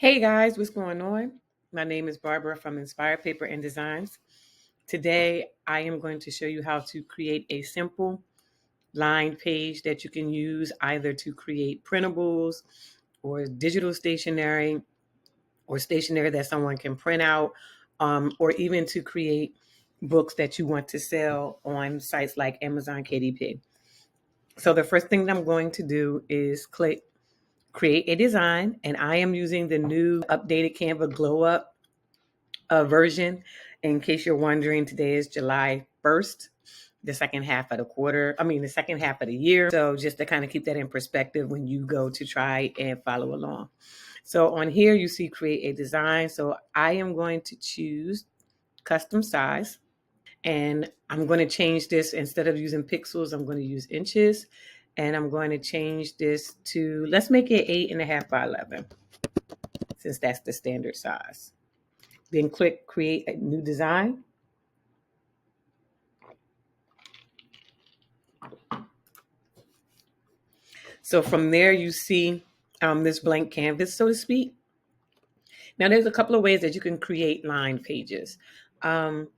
Hey guys, what's going on? My name is Barbara from Inspired Paper and Designs. Today I am going to show you how to create a simple line page that you can use either to create printables or digital stationery or stationery that someone can print out, or even to create books that you want to sell on sites like Amazon KDP. So the first thing that I'm going to do is click create a design, and I am using the new updated Canva Glow Up version. In case you're wondering, today is July 1st, the second half of the second half of the year. So just to kind of keep that in perspective when you go to try and follow along. So on here, you see create a design. So I am going to choose custom size, and I'm going to change this. Instead of using pixels, I'm going to use inches, and I'm going to change this to, let's make it 8.5 by 11, since that's the standard size. Then click create a new design. So from there, you see this blank canvas, so to speak. Now, there's a couple of ways that you can create line pages. I'm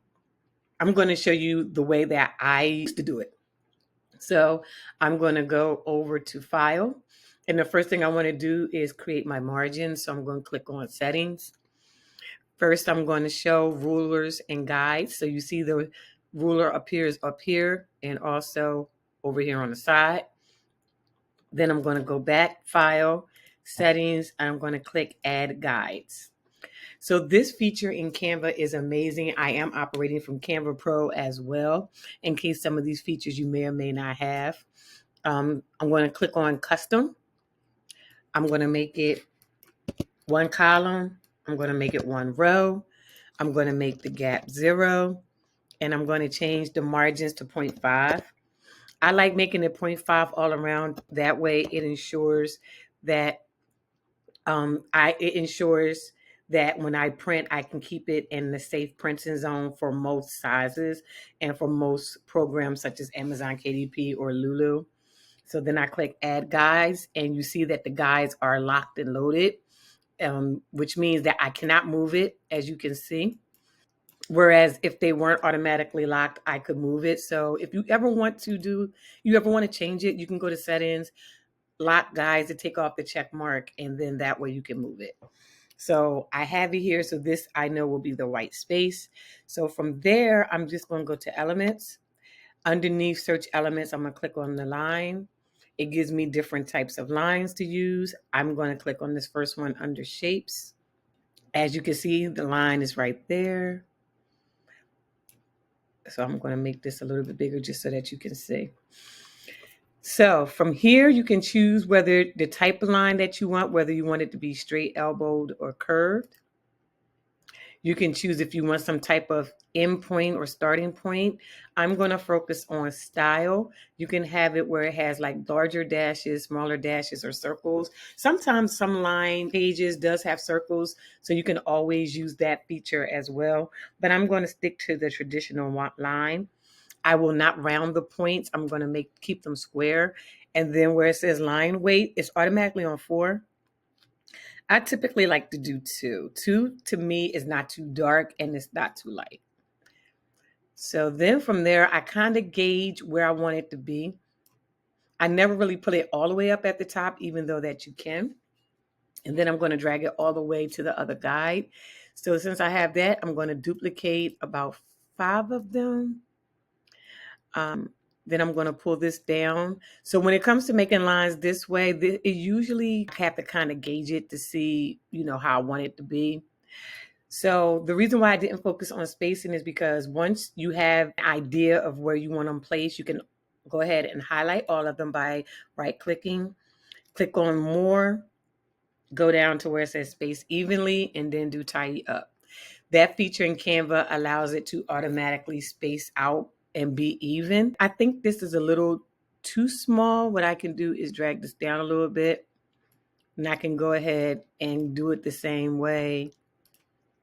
going to show you the way that I used to do it. So I'm going to go over to File. And the first thing I want to do is create my margins. So I'm going to click on Settings. First, I'm going to show rulers and guides. So you see the ruler appears up here and also over here on the side. Then I'm going to go back, File, Settings, and I'm going to click Add Guides. So this feature in Canva is amazing. I am operating from Canva Pro as well, in case some of these features you may or may not have. I'm going to click on Custom. I'm going to make it one column. I'm going to make it one row. I'm going to make the gap 0, and I'm going to change the margins to 0.5. I like making it 0.5 all around. That way it ensures that it ensures that when I print, I can keep it in the safe printing zone for most sizes and for most programs such as Amazon KDP or Lulu. So then I click Add Guides, and you see that the guides are locked and loaded, which means that I cannot move it, as you can see. Whereas if they weren't automatically locked, I could move it. So if you ever want to change it, you can go to Settings, Lock Guides to take off the check mark, and then that way you can move it. So I have it here. So this I know will be the white space. So from there, I'm just going to go to Elements. Underneath Search Elements, I'm going to click on the line. It gives me different types of lines to use. I'm going to click on this first one under Shapes. As you can see, the line is right there. So I'm going to make this a little bit bigger just so that you can see. So from here, you can choose whether the type of line that you want, whether you want it to be straight, elbowed, or curved. You can choose if you want some type of end point or starting point. I'm going to focus on style. You can have it where it has like larger dashes, smaller dashes, or circles. Sometimes some line pages does have circles, so you can always use that feature as well. But I'm going to stick to the traditional line. I will not round the points. I'm going to keep them square. And then where it says line weight, it's automatically on 4. I typically like to do 2. 2 to me is not too dark and it's not too light. So then from there, I kind of gauge where I want it to be. I never really put it all the way up at the top, even though that you can. And then I'm going to drag it all the way to the other guide. So since I have that, I'm going to duplicate about 5 of them. Then I'm going to pull this down. So when it comes to making lines this way, it usually have to kind of gauge it to see, how I want it to be. So the reason why I didn't focus on spacing is because once you have an idea of where you want them placed, you can go ahead and highlight all of them by right-clicking, click on More, go down to where it says Space Evenly, and then do Tidy Up. That feature in Canva allows it to automatically space out and be even. I think this is a little too small. What I can do is drag this down a little bit, and I can go ahead and do it the same way,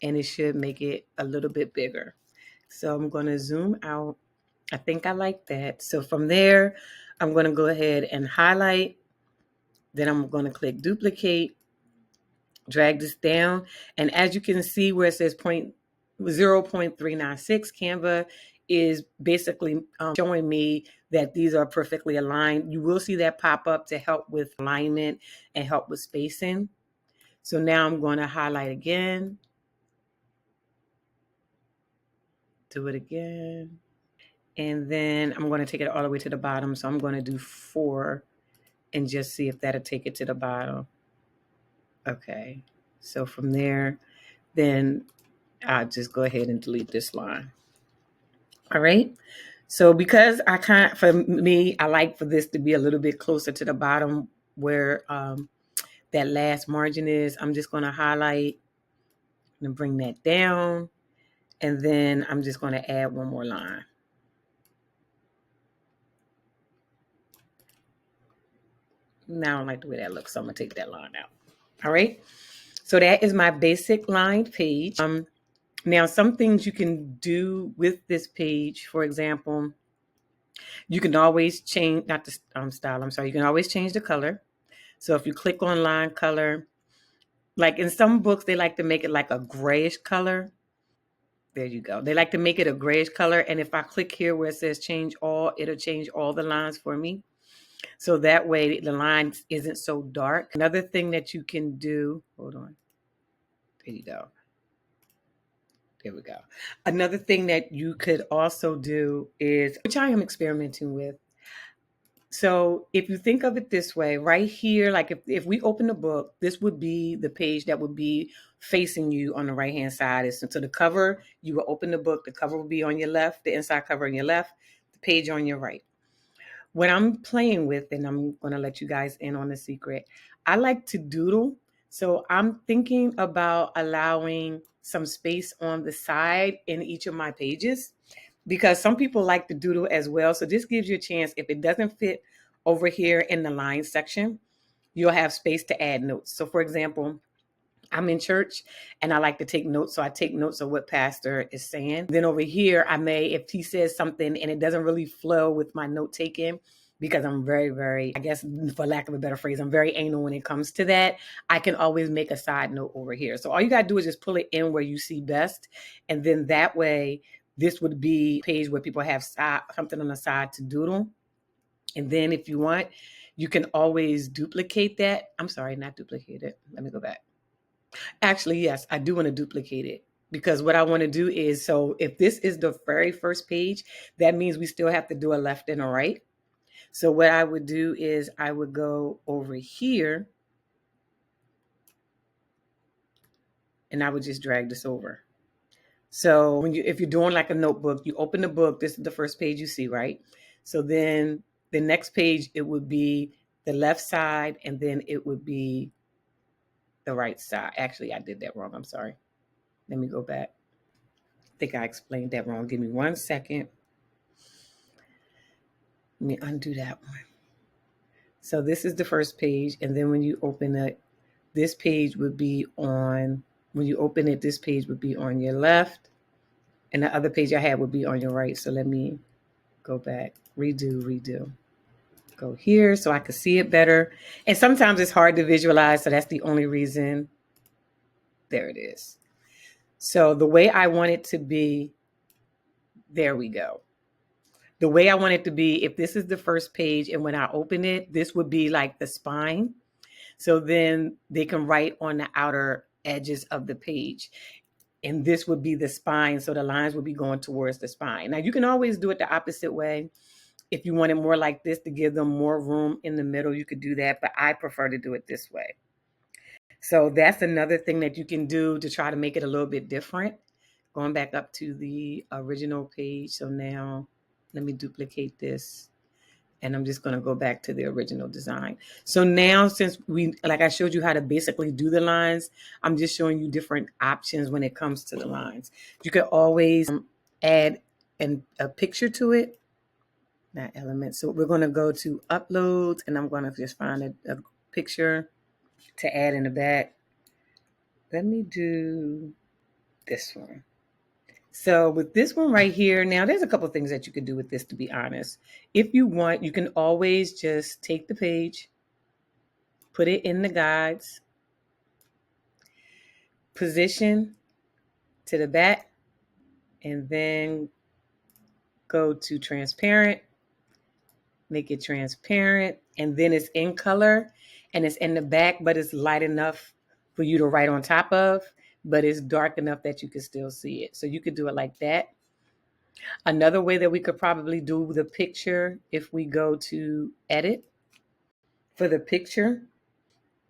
and it should make it a little bit bigger. So I'm going to zoom out. I think I like that. So from there, I'm going to go ahead and highlight. Then I'm going to click Duplicate, drag this down. And as you can see where it says 0.396, Canva is basically showing me that these are perfectly aligned. You will see that pop up to help with alignment and help with spacing. So now I'm going to highlight again. Do it again. And then I'm going to take it all the way to the bottom. So I'm going to do 4 and just see if that'll take it to the bottom. Okay. So from there, then I'll just go ahead and delete this line. All right. So because for me, I like for this to be a little bit closer to the bottom where that last margin is, I'm just going to highlight and bring that down. And then I'm just going to add one more line. Now I don't like the way that looks, so I'm going to take that line out. All right. So that is my basic lined page. Now, some things you can do with this page, for example, you can always change, not the style, I'm sorry, you can always change the color. So if you click on line color, like in some books, they like to make it like a grayish color. There you go. They like to make it a grayish color. And if I click here where it says change all, it'll change all the lines for me. So that way the line isn't so dark. Another thing that you can do, hold on. There you go. There we go. Another thing that you could also do is, which I am experimenting with. So if you think of it this way, right here, like if we open the book, this would be the page that would be facing you on the right-hand side. So the cover, you will open the book, the cover will be on your left, the inside cover on your left, the page on your right. What I'm playing with, and I'm going to let you guys in on the secret, I like to doodle. So I'm thinking about allowing some space on the side in each of my pages because some people like to doodle as well. So this gives you a chance, if it doesn't fit over here in the line section, you'll have space to add notes. So for example, I'm in church and I like to take notes. So I take notes of what pastor is saying. Then over here, I may, if he says something and it doesn't really flow with my note taking, because I'm very, very, I guess for lack of a better phrase, I'm very anal when it comes to that, I can always make a side note over here. So all you got to do is just pull it in where you see best. And then that way, this would be a page where people have something on the side to doodle. And then if you want, you can always duplicate that. I'm sorry, not duplicate it. Let me go back. Actually, yes, I do want to duplicate it because what I want to do is, so if this is the very first page, that means we still have to do a left and a right. So what I would do is I would go over here and I would just drag this over. So if you're doing like a notebook, you open the book, this is the first page you see, right? So then the next page, it would be the left side and then it would be the right side. Actually, I did that wrong. I'm sorry. Let me go back. I think I explained that wrong. Give me 1 second. Let me undo that one. So this is the first page. And then when you open it, this page would be on, when you open it, this page would be on your left. And the other page I had would be on your right. So let me go back, redo. Go here so I could see it better. And sometimes it's hard to visualize. So that's the only reason. There it is. So the way I want it to be, there we go. The way I want it to be, if this is the first page and when I open it, this would be like the spine. So then they can write on the outer edges of the page. And this would be the spine. So the lines would be going towards the spine. Now you can always do it the opposite way. If you want it more like this to give them more room in the middle, you could do that. But I prefer to do it this way. So that's another thing that you can do to try to make it a little bit different. Going back up to the original page. So now let me duplicate this. And I'm just going to go back to the original design. So now, since like I showed you how to basically do the lines, I'm just showing you different options when it comes to the lines. You could always add a picture to it, not element. So we're going to go to uploads and I'm going to just find a picture to add in the back. Let me do this one. So with this one right here, now there's a couple of things that you could do with this, to be honest. If you want, you can always just take the page, put it in the guides, position to the back, and then go to transparent, make it transparent, and then it's in color and it's in the back, but it's light enough for you to write on top of, but it's dark enough that you can still see it. So you could do it like that. Another way that we could probably do the picture, if we go to edit for the picture,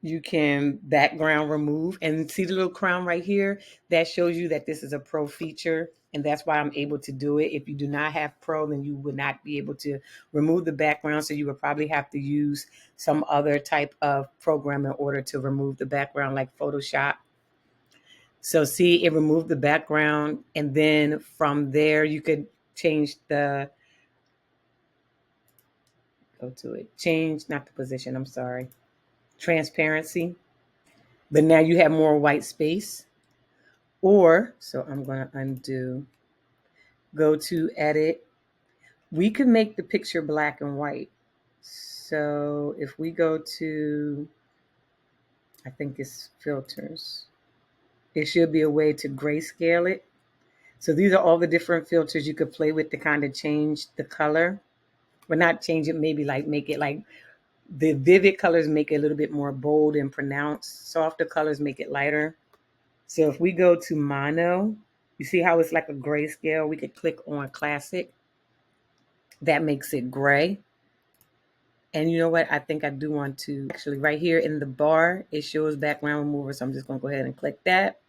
you can background remove and see the little crown right here. That shows you that this is a pro feature, and that's why I'm able to do it. If you do not have pro, then you would not be able to remove the background, so you would probably have to use some other type of program in order to remove the background, like Photoshop. So see, it removed the background, and then from there you could change the, go to it, change, not the position, I'm sorry, transparency. But now you have more white space. Or, so I'm going to undo, go to edit. We can make the picture black and white. So if we go to, I think it's filters, it should be a way to grayscale it. So these are all the different filters you could play with to kind of change the color. But not change it, maybe like make it like the vivid colors make it a little bit more bold and pronounced. Softer colors make it lighter. So if we go to mono, you see how it's like a grayscale? We could click on classic. That makes it gray. And you know what? I think I do want to actually right here in the bar, it shows background remover. So I'm just going to go ahead and click that.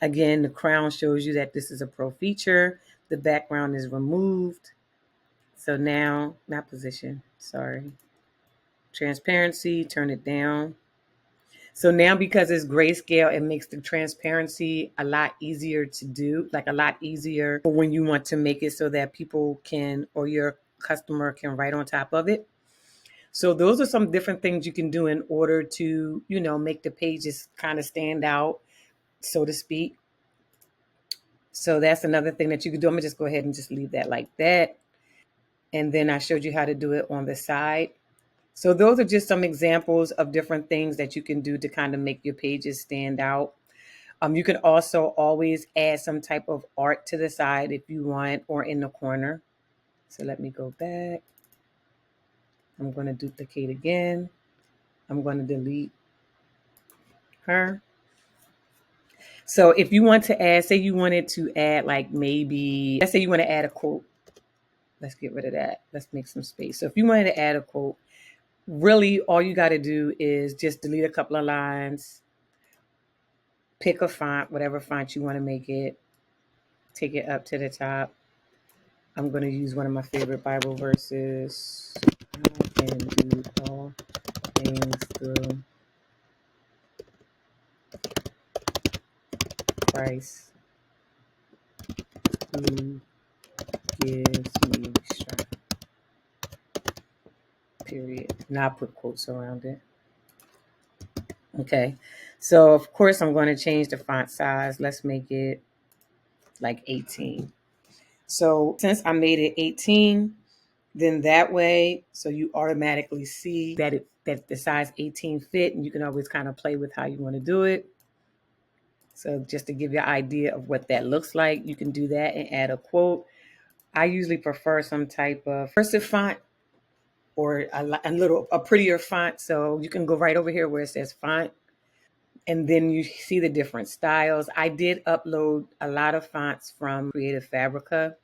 Again, the crown shows you that this is a pro feature. The background is removed. So now, not position, sorry. Transparency, turn it down. So now because it's grayscale, it makes the transparency a lot easier to do, like a lot easier for when you want to make it so that people can, or your customer can write on top of it. So those are some different things you can do in order to, make the pages kind of stand out, so to speak. So that's another thing that you could do. I'm gonna just go ahead and just leave that like that. And then I showed you how to do it on the side. So those are just some examples of different things that you can do to kind of make your pages stand out. You can also always add some type of art to the side if you want, or in the corner. So let me go back. I'm going to duplicate again. I'm going to delete her. So if you want to add, say you wanted to add like maybe, let's say you want to add a quote. Let's get rid of that. Let's make some space. So if you wanted to add a quote, really all you got to do is just delete a couple of lines, pick a font, whatever font you want to make it, take it up to the top. I'm going to use one of my favorite Bible verses. I can do all things through Christ who gives me strength. Period. Now I put quotes around it. Okay. So of course I'm going to change the font size. Let's make it like 18. So since I made it 18, then that way, so you automatically see that that the size 18 fit, and you can always kind of play with how you want to do it. So just to give you an idea of what that looks like, you can do that and add a quote. I usually prefer some type of cursive font or a prettier font. So you can go right over here where it says font, and then you see the different styles. I did upload a lot of fonts from Creative Fabrica.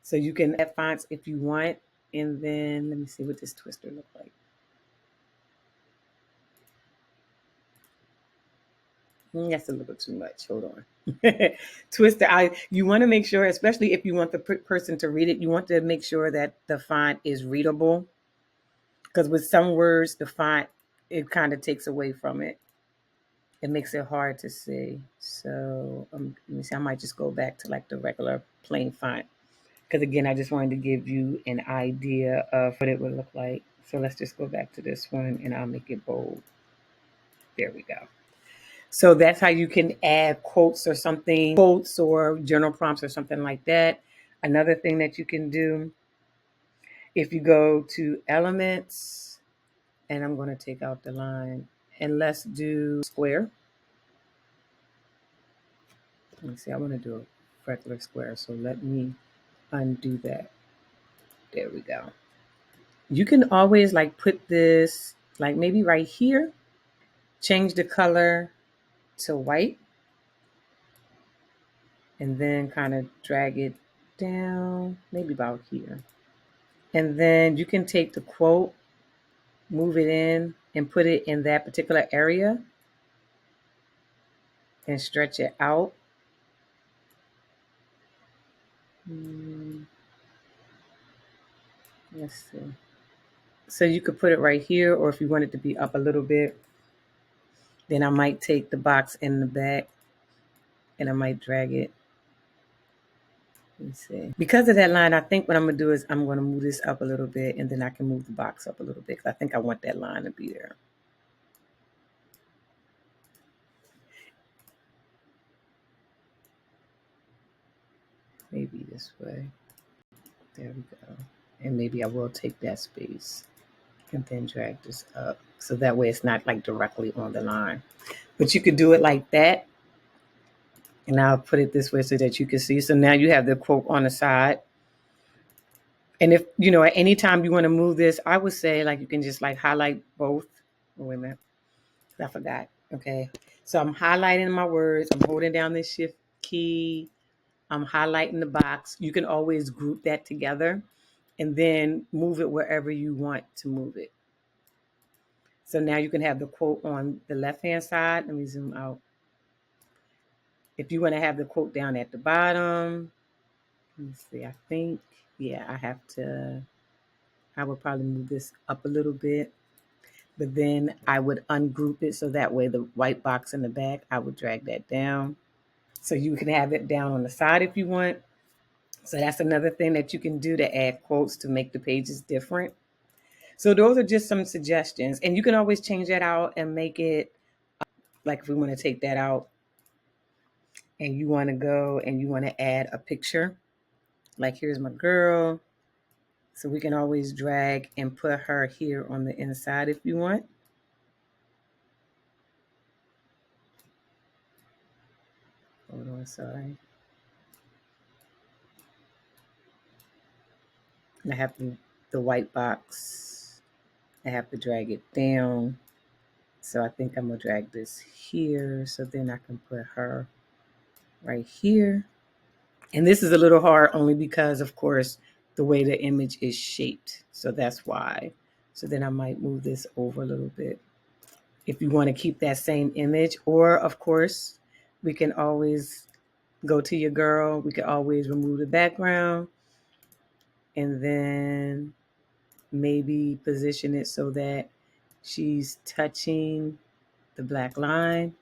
So you can add fonts if you want. And then let me see what this twister looks like. That's a little bit too much. Hold on. Twister. You want to make sure, especially if you want the person to read it, you want to make sure that the font is readable. Because with some words, the font, it kind of takes away from it. It makes it hard to see. So let me see. I might just go back to like the regular plain font. Because again, I just wanted to give you an idea of what it would look like. So let's just go back to this one and I'll make it bold. There we go. So that's how you can add quotes or something, quotes or journal prompts or something like that. Another thing that you can do, if you go to elements, and I'm going to take out the line, and let's do square. Let me see, I want to do a regular square, so let me undo that. There we go. You can always like put this like maybe right here, change the color to white, and then kind of drag it down, maybe about here. And then you can take the quote, move it in, and put it in that particular area and stretch it out. Let's see. So you could put it right here, or if you want it to be up a little bit, then I might take the box in the back and I might drag it. Let's see. Because of that line, I think what I'm gonna do is I'm gonna move this up a little bit, and then I can move the box up a little bit. 'Cause I think I want that line to be there. Maybe this way. There we go. And maybe I will take that space and then drag this up. So that way it's not like directly on the line. But you could do it like that. And I'll put it this way so that you can see. So now you have the quote on the side. And if, you know, at any time you want to move this, I would say like you can just like highlight both. Oh, wait a minute. I forgot. Okay. So I'm highlighting my words. I'm holding down the shift key. I'm highlighting the box. You can always group that together and then move it wherever you want to move it. So now you can have the quote on the left-hand side. Let me zoom out. If you want to have the quote down at the bottom, let me see, I think, yeah, I would probably move this up a little bit, but then I would ungroup it so that way the white box in the back, I would drag that down. So you can have it down on the side if you want. So that's another thing that you can do to add quotes to make the pages different. So those are just some suggestions. And you can always change that out and make it like if we want to take that out and you want to go and you want to add a picture, like here's my girl. So we can always drag and put her here on the inside if you want. Hold on, sorry. And I have the white box. I have to drag it down. So I think I'm gonna drag this here so then I can put her right here. And this is a little hard only because, of course, the way the image is shaped. So that's why. So then I might move this over a little bit. If you want to keep that same image, or of course, we can always go to your girl. We can always remove the background and then maybe position it so that she's touching the black line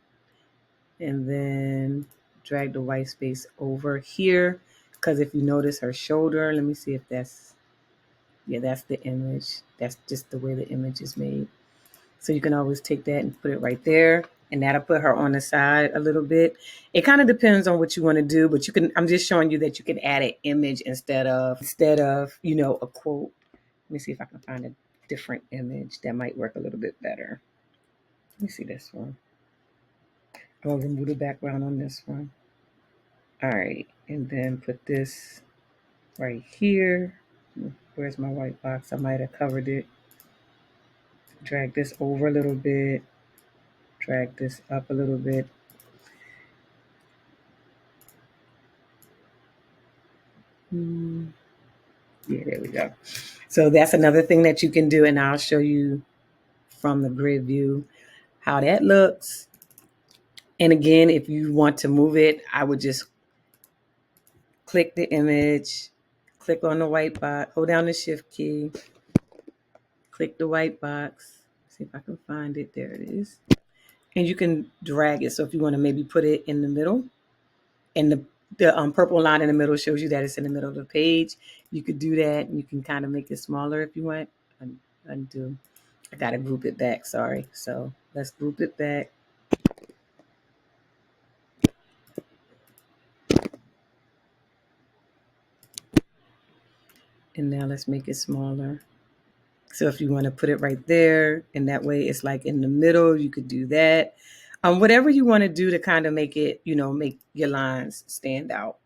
and then drag the white space over here. Because if you notice her shoulder, let me see if that's, yeah, that's the image. That's just the way the image is made. So you can always take that and put it right there. And that'll put her on the side a little bit. It kind of depends on what you want to do, but you can, I'm just showing you that you can add an image instead of, you know, a quote. Let me see if I can find a different image that might work a little bit better. Let me see this one. I'll remove the background on this one. All right, and then put this right here. Where's my white box? I might have covered it. Drag this over a little bit. Drag this up a little bit. Yeah, there we go. So that's another thing that you can do, and I'll show you from the grid view how that looks. And again, if you want to move it, I would just click the image, click on the white box, hold down the shift key, click the white box. See if I can find it. There it is. And you can drag it. So if you want to maybe put it in the middle, and the purple line in the middle shows you that it's in the middle of the page. You could do that. You can kind of make it smaller if you want. Undo. I got to group it back. Sorry. So let's group it back. And now let's make it smaller. So if you want to put it right there, and that way it's like in the middle, you could do that. Whatever you want to do to kind of make it, make your lines stand out.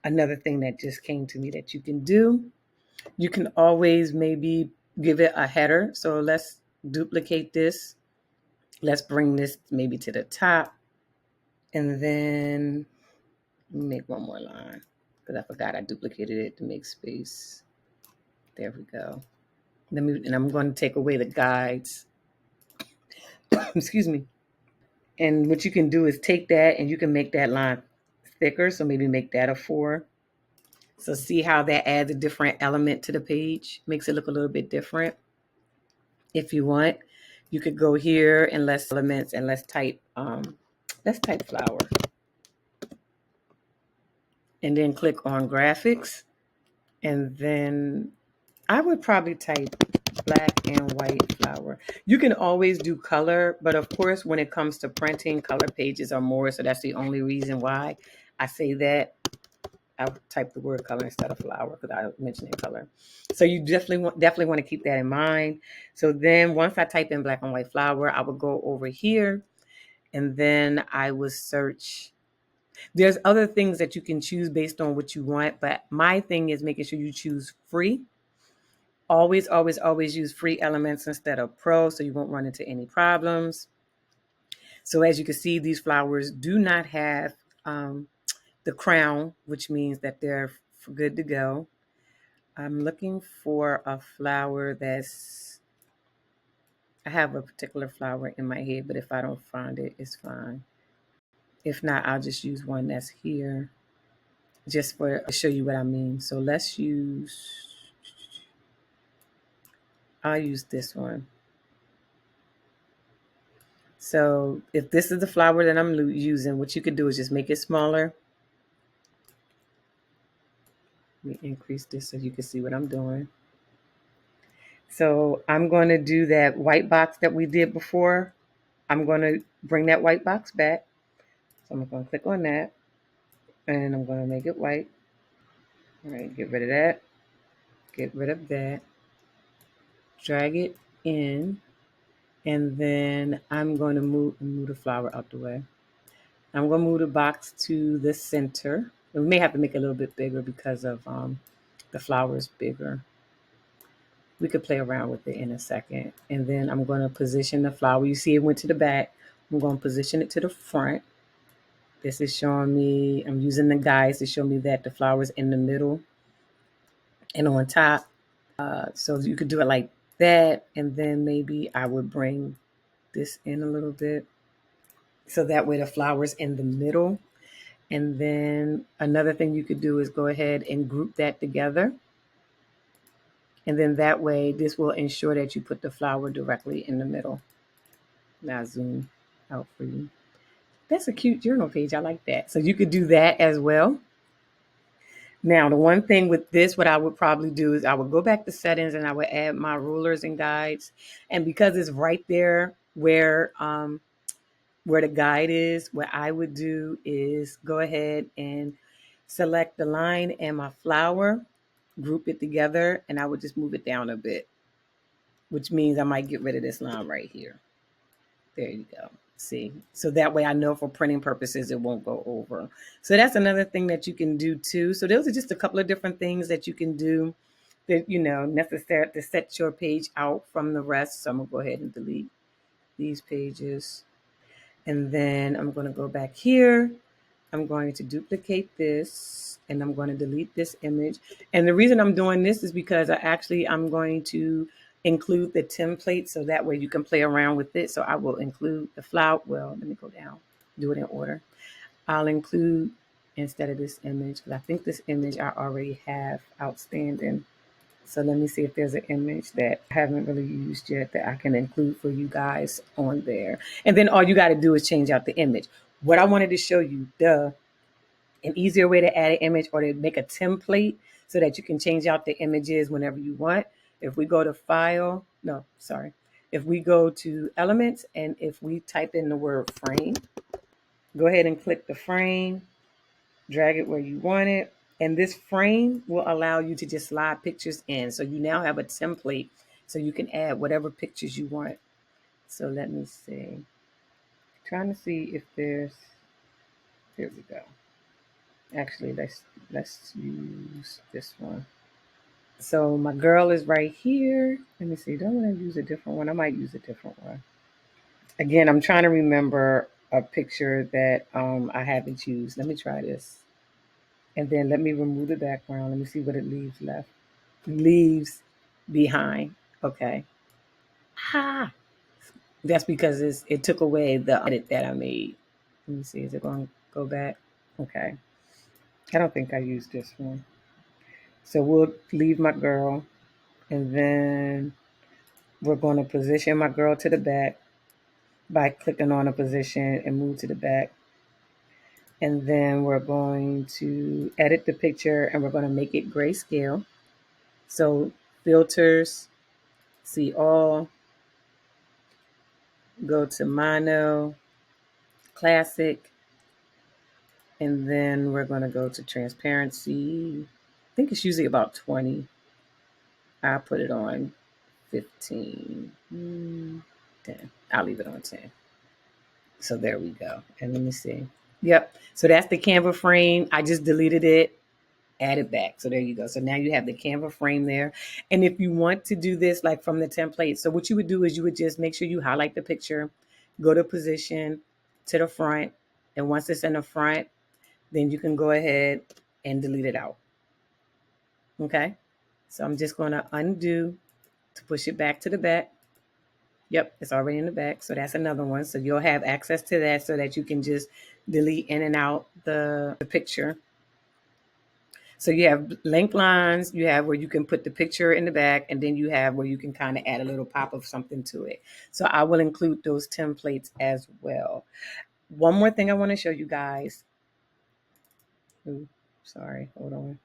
Another thing that just came to me that you can do, you can always maybe give it a header. So let's duplicate this. Let's bring this maybe to the top. And then make one more line because I forgot I duplicated it to make space. There we go. And I'm going to take away the guides. Excuse me. And what you can do is take that and you can make that line thicker. So maybe make that a 4. So see how that adds a different element to the page, makes it look a little bit different. If you want, you could go here and less elements and let's type flower. And then click on graphics. And then I would probably type black and white flower. You can always do color, but of course, when it comes to printing, color pages are more. So that's the only reason why I say that. I'll type the word color instead of flower because I mentioned color. So you definitely want to keep that in mind. So then once I type in black and white flower, I would go over here and then I would search. There's other things that you can choose based on what you want, but my thing is making sure you choose free. Always, always, always use free elements instead of pro so you won't run into any problems. So as you can see, these flowers do not have the crown, which means that they're good to go. I'm looking for a flower I have a particular flower in my head, but if I don't find it, it's fine. If not, I'll just use one that's here just to show you what I mean. So I'll use this one. So if this is the flower that I'm using, what you could do is just make it smaller. Let me increase this so you can see what I'm doing. So I'm going to do that white box that we did before. I'm going to bring that white box back. So I'm going to click on that and I'm going to make it white. All right, get rid of that. Get rid of that. Drag it in. And then I'm going to move the flower out the way. I'm going to move the box to the center. And we may have to make it a little bit bigger because of the flower is bigger. We could play around with it in a second. And then I'm going to position the flower. You see it went to the back. I'm going to position it to the front. This is showing me, I'm using the guides to show me that the flower is in the middle and on top. So you could do it like that. And then maybe I would bring this in a little bit. So that way the flower's in the middle. And then another thing you could do is go ahead and group that together. And then that way, this will ensure that you put the flower directly in the middle. Now zoom out for you. That's a cute journal page. I like that. So you could do that as well. Now, the one thing with this, what I would probably do is I would go back to settings and I would add my rulers and guides. And because it's right there where the guide is, what I would do is go ahead and select the line and my flower, group it together, and I would just move it down a bit, which means I might get rid of this line right here. There you go. See, so that way I know for printing purposes it won't go over. So that's another thing that you can do too. So those are just a couple of different things that you can do that, necessary to set your page out from the rest. So I'm gonna go ahead and delete these pages. And then I'm going to go back here. I'm going to duplicate this and I'm going to delete this image. And the reason I'm doing this is because I'm going to include the template so that way you can play around with it. So I will include the flower. Well, let me go down, do it in order. I'll include instead of this image, because I think this image I already have outstanding. So let me see if there's an image that I haven't really used yet that I can include for you guys on there. And then all you got to do is change out the image. What I wanted to show you, an easier way to add an image or to make a template so that you can change out the images whenever you want. If we go to if we go to elements and if we type in the word frame, go ahead and click the frame, drag it where you want it. And this frame will allow you to just slide pictures in. So you now have a template so you can add whatever pictures you want. So let me see. Trying to see if there we go. Actually, let's use this one. So my girl is right here. Let me see. Don't want to use a different one. I might use a different one. Again, I'm trying to remember a picture that I haven't used. Let me try this. And then let me remove the background. Let me see what it leaves left. Leaves behind. Okay. Ha! That's because it took away the edit that I made. Let me see. Is it going to go back? Okay. I don't think I used this one. So we'll leave my girl. And then we're going to position my girl to the back by clicking on a position and move to the back. And then we're going to edit the picture and we're going to make it grayscale. So filters, see all, go to mono, classic, and then we're going to go to transparency. I think it's usually about 20. I'll put it on 15. 10. I'll leave it on 10. So there we go. And let me see. Yep. So that's the Canva frame. I just deleted it, added back. So there you go. So now you have the Canva frame there. And if you want to do this like from the template, so what you would do is you would just make sure you highlight the picture, go to position to the front. And once it's in the front, then you can go ahead and delete it out. Okay. So I'm just going to undo to push it back to the back. Yep, it's already in the back. So that's another one. So you'll have access to that so that you can just delete in and out the picture. So you have link lines, you have where you can put the picture in the back, and then you have where you can kind of add a little pop of something to it. So I will include those templates as well. One more thing I want to show you guys. Ooh, sorry, hold on.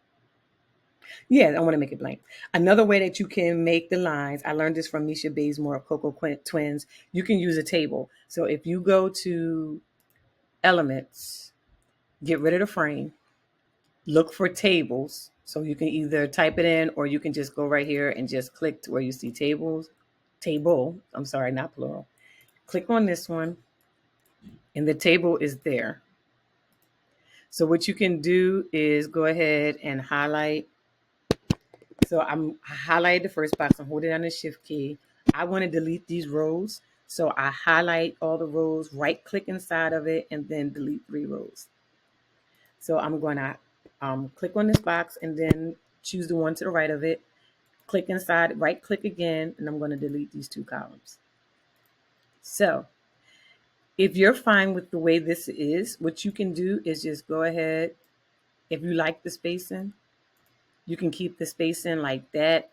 Yeah, I want to make it blank. Another way that you can make the lines, I learned this from Misha Bazemore of Coco Twins. You can use a table. So if you go to Elements, get rid of the frame, look for tables. So you can either type it in or you can just go right here and just click to where you see table. I'm sorry, not plural. Click on this one and the table is there. So what you can do is go ahead and highlight. So I highlighted the first box. I'm holding down the shift key. I want to delete these rows. So I highlight all the rows, right click inside of it, and then delete 3 rows. So I'm going to click on this box and then choose the one to the right of it. Click inside, right click again, and I'm going to delete these 2 columns. So if you're fine with the way this is, what you can do is just go ahead. If you like the spacing, you can keep the spacing like that.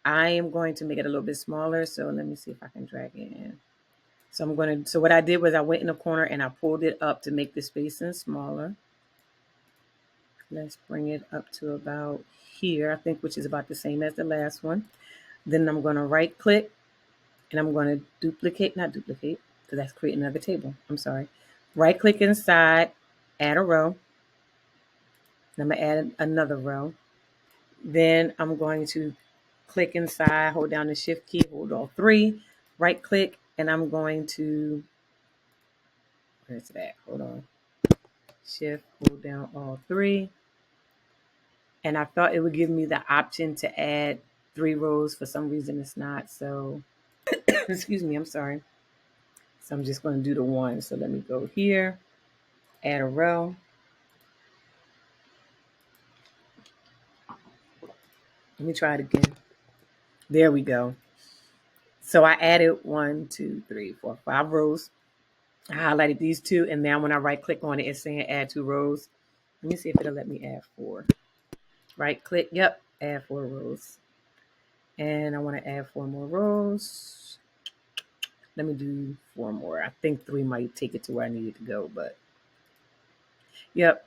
I am going to make it a little bit smaller. So let me see if I can drag it in. So what I did was I went in the corner and I pulled it up to make the spacing smaller. Let's bring it up to about here, I think, which is about the same as the last one. Then I'm going to right click and I'm going to not duplicate, because that's creating another table. I'm sorry. Right click inside, add a row. And I'm going to add another row. Then I'm going to click inside, hold down the shift key, hold all 3, right click, and I'm going to, where's that? Hold on. Shift, hold down all 3. And I thought it would give me the option to add 3 rows. For some reason, it's not. So, excuse me, I'm sorry. So I'm just going to do the 1. So let me go here, add a row. Let me try it again. There we go. So I added 1, 2, 3, 4, 5 rows. I highlighted these 2, and now when I right click on it, it's saying add 2 rows. Let me see if it'll let me add 4. Right click, yep, add 4 rows. And I want to add 4 more rows. Let me do 4 more. I think 3 might take it to where I need it to go, but yep,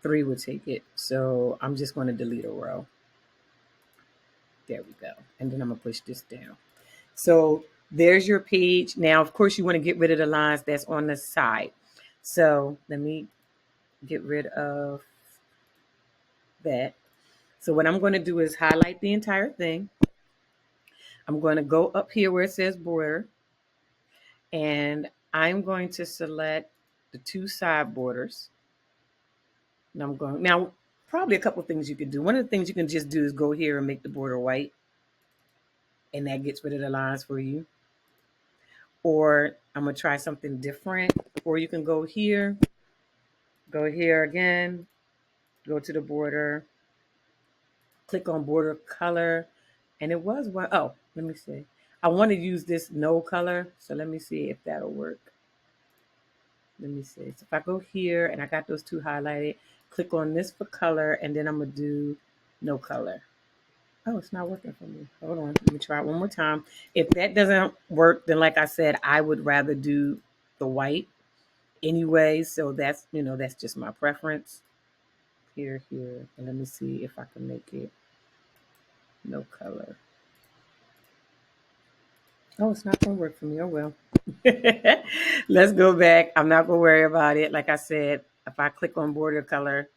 3 would take it. So I'm just going to delete a row. There we go. And then I'm going to push this down. So there's your page. Now, of course, you want to get rid of the lines that's on the side. So let me get rid of that. So what I'm going to do is highlight the entire thing. I'm going to go up here where it says border, and I'm going to select the two side borders. And I'm going, now, probably a couple of things you can do. One of the things you can just do is go here and make the border white, and that gets rid of the lines for you. Or I'm going to try something different. Or you can go here again, go to the border, click on border color. And it was one, oh, let me see. I want to use this no color. So let me see if that'll work. Let me see. So if I go here and I got those two highlighted, click on this for color, and then I'm going to do no color. Oh, it's not working for me. Hold on. Let me try it one more time. If that doesn't work, then like I said, I would rather do the white anyway. So that's, that's just my preference. Here. And let me see if I can make it no color. Oh, it's not going to work for me. Oh, well. Let's go back. I'm not going to worry about it. Like I said, if I click on border color,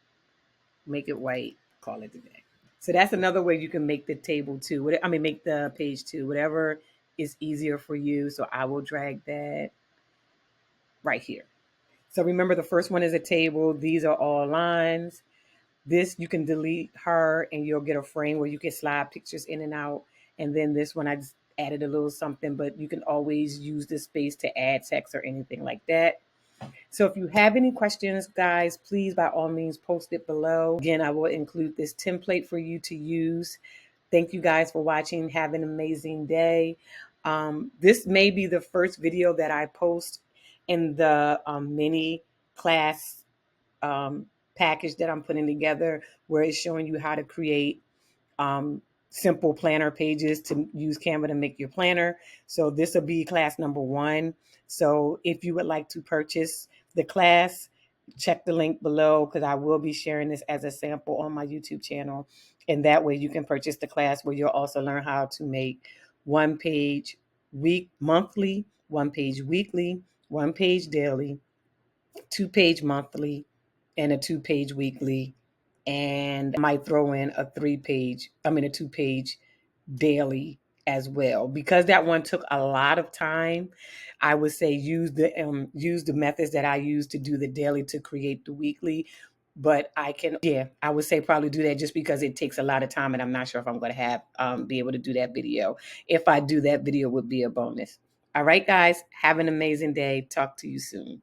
make it white, call it a day. So that's another way you can make the table too. I mean, make the page too, whatever is easier for you. So I will drag that right here. So remember, the first one is a table. These are all lines. This, you can delete her and you'll get a frame where you can slide pictures in and out. And then this one, I just added a little something, but you can always use this space to add text or anything like that. So if you have any questions, guys, please, by all means, post it below. Again, I will include this template for you to use. Thank you guys for watching. Have an amazing day. This may be the first video that I post in the mini class package that I'm putting together, where it's showing you how to create simple planner pages to use Canva to make your planner. So this will be class number 1. So if you would like to purchase the class, check the link below, because I will be sharing this as a sample on my YouTube channel. And that way you can purchase the class, where you'll also learn how to make one page monthly, one page weekly, one page daily, 2-page monthly, and a 2-page weekly, and I might throw in a 2-page daily as well. Because that one took a lot of time, I would say use the methods that I use to do the daily to create the weekly. But I would say probably do that, just because it takes a lot of time, and I'm not sure if I'm going to have be able to do that video. If I do, that video would be a bonus. All right, guys, have an amazing day. Talk to you soon.